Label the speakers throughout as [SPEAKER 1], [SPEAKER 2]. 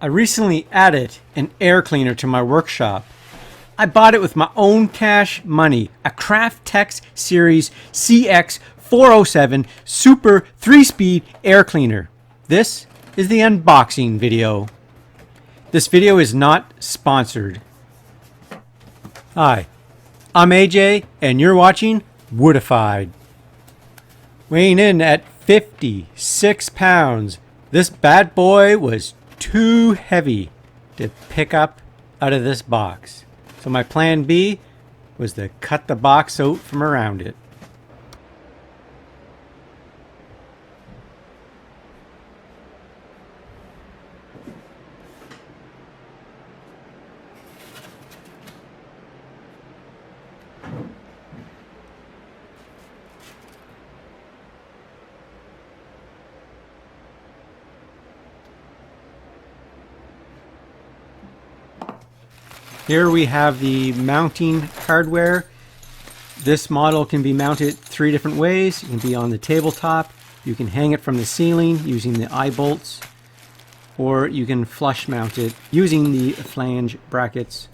[SPEAKER 1] I recently added an air cleaner to my workshop. I bought it with my own cash money, a Craftex Series CX407 Super 3-speed air cleaner. This is the unboxing video. This video is not sponsored. Hi, I'm AJ and you're watching Woodified. Weighing in at 56 pounds, this bad boy was too heavy to pick up out of this box. So my plan B was to cut the box out from around it. Here we have the mounting hardware. This model can be mounted 3 different ways. It can be on the tabletop, you can hang it from the ceiling using the eye bolts, or you can flush mount it using the flange brackets.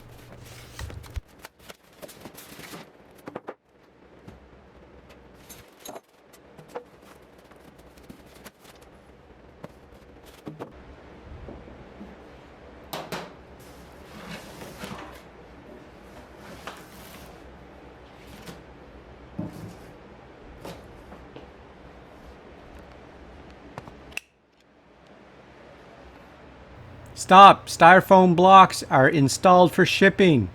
[SPEAKER 1] Stop! Styrofoam blocks are installed for shipping.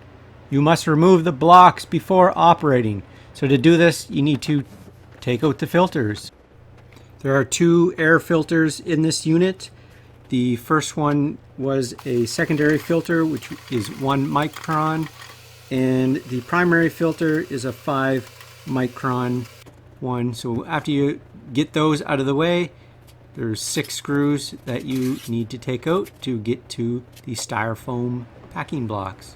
[SPEAKER 1] You must remove the blocks before operating. So to do this, you need to take out the filters. There are 2 air filters in this unit. The first one was a secondary filter, which is 1 micron, and the primary filter is a 5 micron one. So after you get those out of the way, there's 6 screws that you need to take out to get to the styrofoam packing blocks.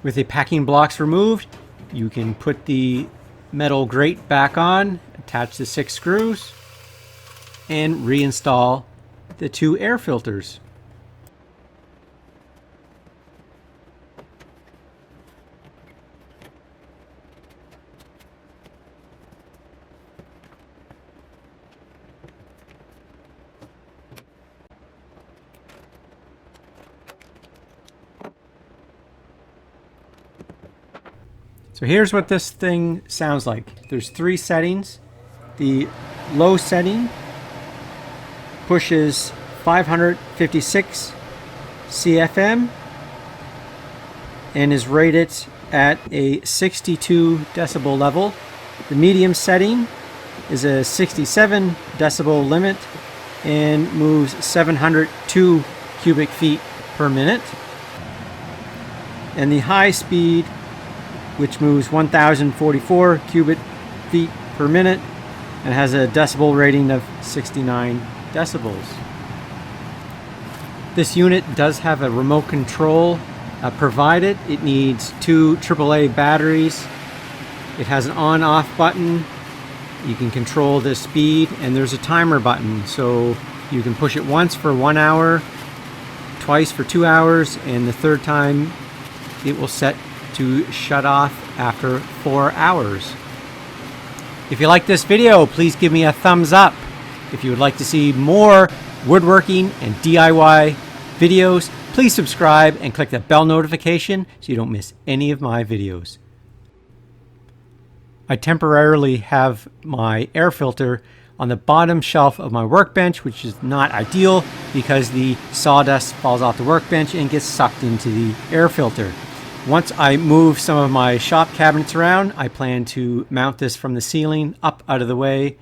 [SPEAKER 1] With the packing blocks removed, you can put the metal grate back on, attach the 6 screws, and reinstall the 2 air filters. So here's what this thing sounds like. There's 3 settings. The low setting pushes 556 CFM and is rated at a 62 decibel level. The medium setting is a 67 decibel limit and moves 702 cubic feet per minute. And the high speed, which moves 1044 cubic feet per minute and has a decibel rating of 69 decibels. This unit does have a remote control provided. It needs 2 AAA batteries. It has an on-off button. You can control the speed, and there's a timer button, so you can push it once for 1 hour, twice for 2 hours, and the 3rd time it will set to shut off after 4 hours. If you like this video, please give me a thumbs up. If you would like to see more woodworking and DIY videos, please subscribe and click the bell notification so you don't miss any of my videos. I temporarily have my air filter on the bottom shelf of my workbench, which is not ideal because the sawdust falls off the workbench and gets sucked into the air filter. Once I move some of my shop cabinets around, I plan to mount this from the ceiling up out of the way